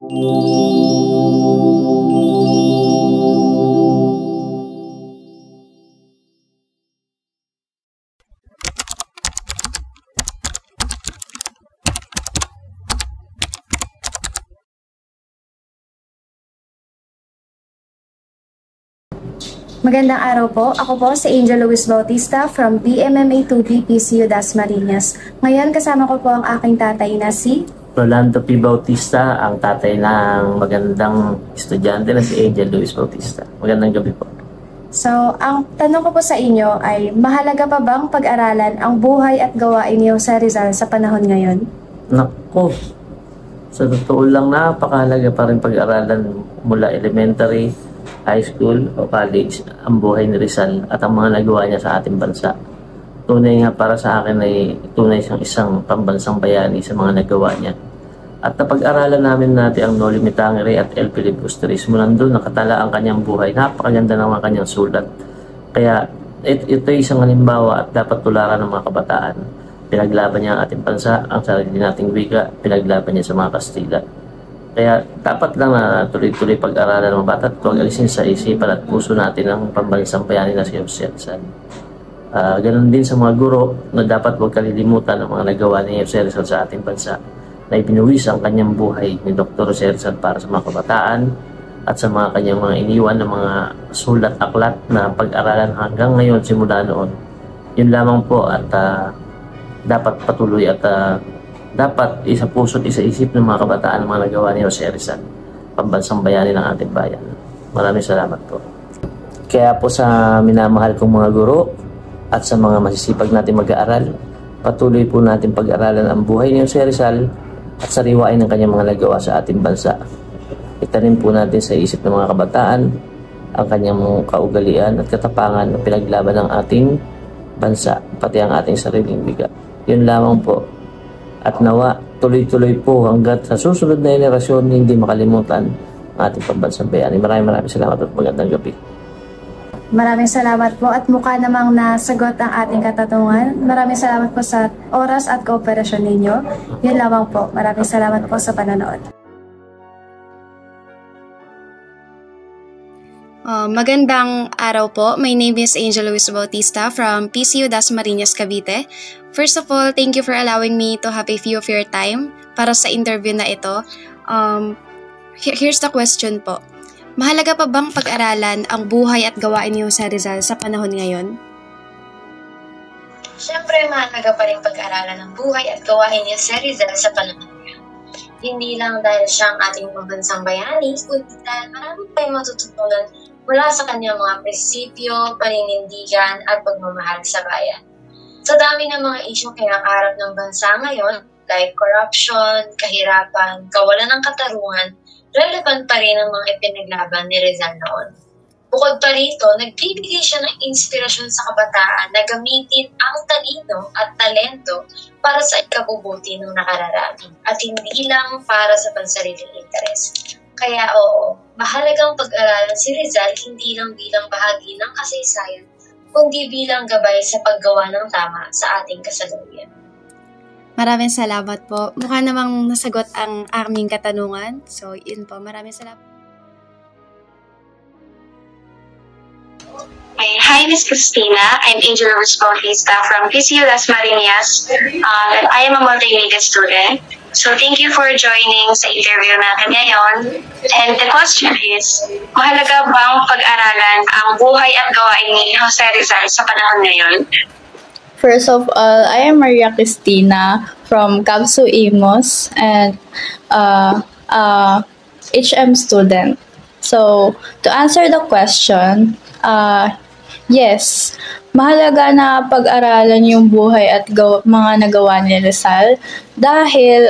Magandang araw po. Ako po si Angel Luis Bautista from BMMA 2B PCU Dasmariñas. Ngayon kasama ko po ang aking tatay na si Rolando P. Bautista, ang tatay ng magandang estudyante na si Angel Luis Bautista. Magandang gabi po. So, ang tanong ko po sa inyo ay, mahalaga pa bang pag-aralan ang buhay at gawain ni Jose Rizal sa panahon ngayon? Nako, sa totoo lang, napakahalaga pa rin pag-aralan mula elementary, high school o college ang buhay ni Rizal at ang mga nagawa niya sa ating bansa. Tunay nga para sa akin ay tunay siyang isang pambansang bayani sa mga nagawa niya. At napag-aralan natin ang Noli Me Tangere at El Filibusterismo. Nandun nakatala ang kanyang buhay. Napakaganda ng mga kanyang sulat. Kaya ito ay isang halimbawa at dapat tularan ng mga kabataan. Pinaglaban niya ang ating bansa, ang sarili nating wika, pinaglaban niya sa mga Kastila. Kaya dapat lang na tuloy-tuloy pag-aralan ng mga bata at huwag alisin sa isipan at puso natin ang pambansang bayani na si Jose Rizal. Ganon din sa mga guro na dapat huwag kalilimutan ang mga nagawa ni Jose Rizal sa ating bansa na ibinuwis ang kanyang buhay ni Dr. Jose Rizal para sa mga kabataan at sa mga kanyang mga iniwan ng mga sulat-aklat na pag-aralan hanggang ngayon simula noon. Yun lamang po at dapat patuloy at dapat isa puso't isa isip ng mga kabataan ng mga nagawa ni Jose Rizal, pambansang bayani ng ating bayan. Maraming salamat po. Kaya po sa minamahal kong mga guro at sa mga masisipag natin mag-aaral, patuloy po natin pag-aralan ang buhay ni Jose Rizal at sariwain ng kanyang mga nagawa sa ating bansa. Itanim po natin sa isip ng mga kabataan ang kanyang kaugalian at katapangan na pinaglaban ng ating bansa, pati ang ating sariling biga. Yun lamang po. At nawa, tuloy-tuloy po hanggat sa susunod na henerasyon hindi makalimutan ang ating pambansang bayani. Maraming salamat at magandang gabi. Maraming salamat po at mukha namang nasagot ang ating katanungan. Maraming salamat po sa oras at kooperasyon ninyo. Yun lamang po. Maraming salamat po sa panonood. Magandang araw po. My name is Angel Luis Bautista from PCU Dasmariñas, Cavite. First of all, thank you for allowing me to have a few of your time para sa interview na ito. Here's the question po. Mahalaga pa bang pag-aralan ang buhay at gawain ni Jose Rizal sa panahon ngayon? Siyempre, mahalaga pa rin pag-aralan ang buhay at gawain ni Jose Rizal sa panahon ngayon. Hindi lang dahil siya ang ating pambansang bayani, kundi dahil marami tayong matututunan mula sa kanyang mga prinsipyo, paninindigan at pagmamahal sa bayan. Sa dami ng mga isyong kinakaharap ng bansa ngayon, like corruption, kahirapan, kawalan ng katarungan, relevant pa rin ang mga ipinaglaban ni Rizal noon. Bukod pa rito, nagbibigay siya ng inspirasyon sa kabataan na gamitin ang talino at talento para sa ikabubuti ng nakararami at hindi lang para sa pansariling interes. Kaya oo, mahalagang pag-aralan si Rizal hindi lang bilang bahagi ng kasaysayan, kundi bilang gabay sa paggawa ng tama sa ating kasalukuyan. Maraming salamat po. Mukha namang nasagot ang aming katanungan. So, yun po. Maraming salamat. Hi, Miss Christina. I'm Angel Luis Bautista from PCU Dasmariñas. I am a multimedia student. So thank you for joining sa interview natin ngayon. And the question is, mahalaga bang pag-aralan ang buhay at gawain ni Jose Rizal sa panahon ngayon? First of all, I am Maria Cristina from Cavsu Imos and HM student. So to answer the question, yes, mahalaga na pag-aralan yung buhay at mga nagawa ni Rizal dahil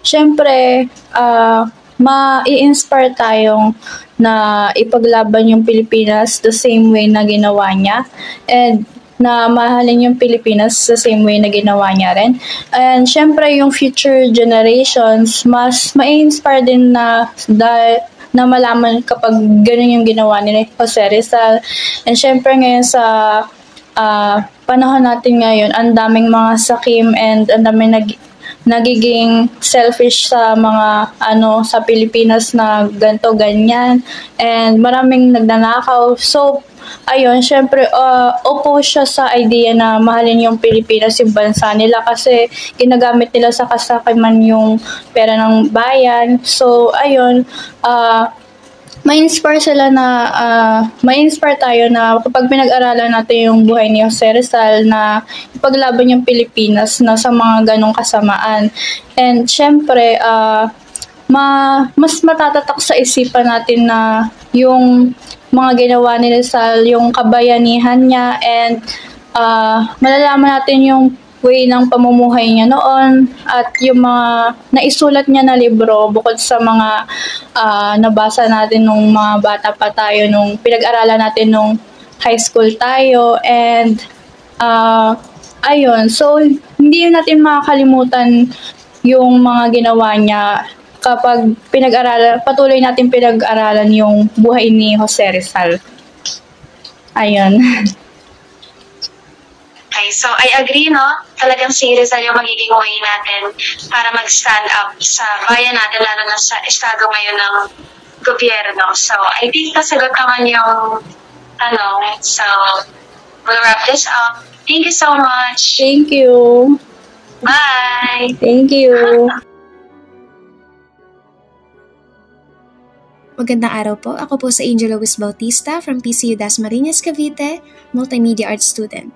syempre ma-i-inspire tayong na ipaglaban yung Pilipinas the same way na ginawa niya and na mahalin yung Pilipinas the same way na ginawa niya rin. And syempre yung future generations mas ma-inspire din na malaman kapag ganun yung ginawa ni Jose Rizal. And syempre ngayon sa panahon natin ngayon, ang daming mga sakim and ang daming nagiging selfish sa mga sa Pilipinas na ganto ganyan, and maraming nagnanakaw. So ayun, syempre opposed siya sa idea na mahalin yung Pilipinas, yung bansa nila, kasi ginagamit nila sa kasakiman yung pera ng bayan. So ayun, ma-inspire sila na ma-inspire tayo na kapag pinag-aralan natin yung buhay ni Jose Rizal, na ipaglaban yung Pilipinas na sa mga ganong kasamaan. And syempre, mas matatatak sa isipan natin na yung mga ginawa ni Rizal, yung kabayanihan niya, and malalaman natin yung way ng pamumuhay niya noon at yung mga naisulat niya na libro, bukod sa mga nabasa natin nung mga bata pa tayo, nung pinag-aralan natin nung high school tayo. And ayun, so hindi natin makakalimutan yung mga ginawa niya kapag patuloy natin pinag-aralan yung buhay ni Jose Rizal. Ayun. Okay, so I agree, no? Talagang si Rizal yung magiging way natin para mag-stand up sa bayan natin, lalo na sa estado ngayon ng gobyerno. So I think nasagot naman yung tanong. So we'll wrap this up. Thank you so much. Thank you. Bye. Thank you. Magandang araw po. Ako po si Angel Luis Bautista from PCU Dasmariñas, Cavite, Multimedia Arts student.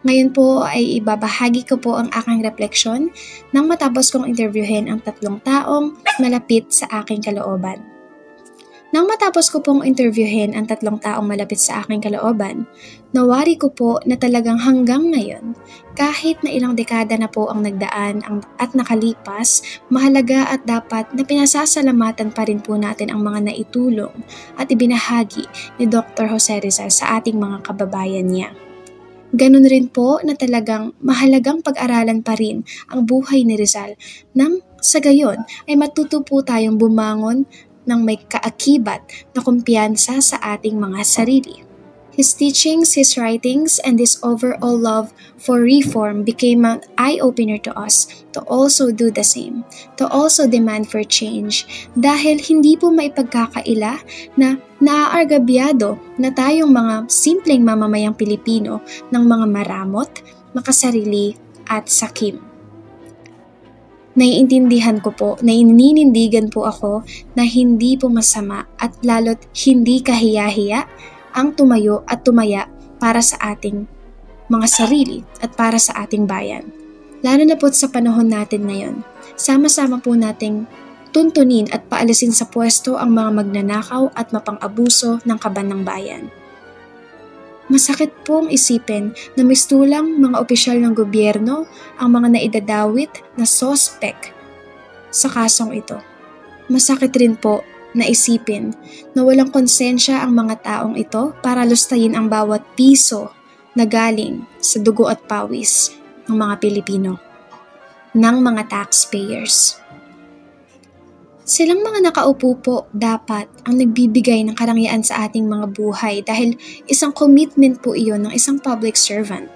Ngayon po ay ibabahagi ko po ang aking refleksyon nang matapos kong interviewin ang 3 taong malapit sa aking kalooban. Nang matapos ko pong interviewin ang 3 taong malapit sa aking kalooban, nawari ko po na talagang hanggang ngayon, kahit na ilang dekada na po ang nagdaan at nakalipas, mahalaga at dapat na pinasasalamatan pa rin po natin ang mga naitulong at ibinahagi ni Dr. Jose Rizal sa ating mga kababayan niya. Ganun rin po na talagang mahalagang pag-aralan pa rin ang buhay ni Rizal nang sa gayon ay matuto po tayong bumangon ng may kaakibat na kumpiyansa sa ating mga sarili. His teachings, his writings, and his overall love for reform became an eye-opener to us to also do the same, to also demand for change, dahil hindi po maipagkakaila na naaargabyado na tayong mga simpleng mamamayang Pilipino ng mga maramot, makasarili at sakim. Naiintindihan ko po, naininindigan po ako na hindi po masama at lalo't hindi kahiya-hiya ang tumayo at tumaya para sa ating mga sarili at para sa ating bayan. Lalo na po sa panahon natin ngayon, sama-sama po nating tuntunin at paalisin sa pwesto ang mga magnanakaw at mapang-abuso ng kaban ng bayan. Masakit pong isipin na mistulang mga opisyal ng gobyerno ang mga naidadawit na sospek sa kasong ito. Masakit rin po na isipin na walang konsensya ang mga taong ito para lustayin ang bawat piso na galing sa dugo at pawis ng mga Pilipino, ng mga taxpayers. Silang mga nakaupo po dapat ang nagbibigay ng karangyaan sa ating mga buhay dahil isang commitment po iyon ng isang public servant.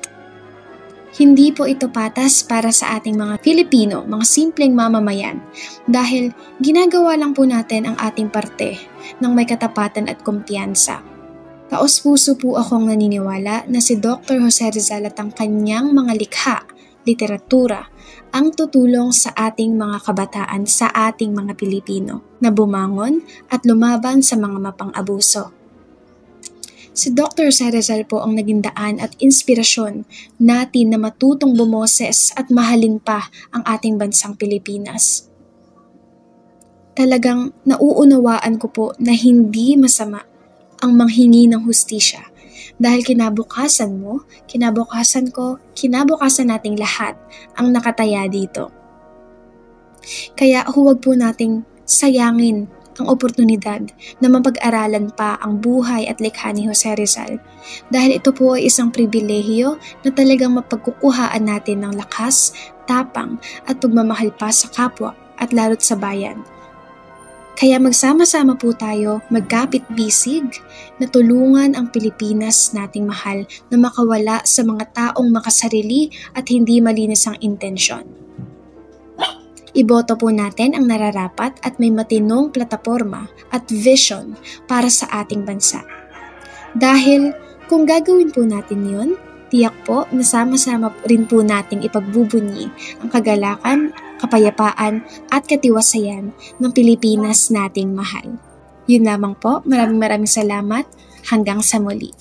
Hindi po ito patas para sa ating mga Pilipino, mga simpleng mamamayan, dahil ginagawa lang po natin ang ating parte ng may katapatan at kumpiyansa. Taos-puso po akong naniniwala na si Dr. Jose Rizal at ang kanyang mga likha, literatura, ang tutulong sa ating mga kabataan, sa ating mga Pilipino, na bumangon at lumaban sa mga mapang-abuso. Si Dr. Jose Rizal po ang naging daan at inspirasyon natin na matutong bumoses at mahalin pa ang ating bansang Pilipinas. Talagang nauunawaan ko po na hindi masama ang manghingi ng hustisya dahil kinabukasan mo, kinabukasan ko, kinabukasan nating lahat ang nakataya dito. Kaya huwag po nating sayangin ang oportunidad na mapag-aralan pa ang buhay at likha ni Jose Rizal dahil ito po ay isang pribilehiyo na talagang mapagkukuhaan natin ng lakas, tapang at pagmamahal pa sa kapwa at lalo't sa bayan. Kaya magsama-sama po tayo, magkapit-bisig na tulungan ang Pilipinas nating mahal na makawala sa mga taong makasarili at hindi malinis ang intensyon. Iboto po natin ang nararapat at may matinong plataporma at vision para sa ating bansa. Dahil kung gagawin po natin yun, tiyak po na sama-sama rin po nating ipagbubunyi ang kagalakan, kapayapaan at katiwasayan ng Pilipinas nating mahal. Yun lamang po, maraming salamat. Hanggang sa muli.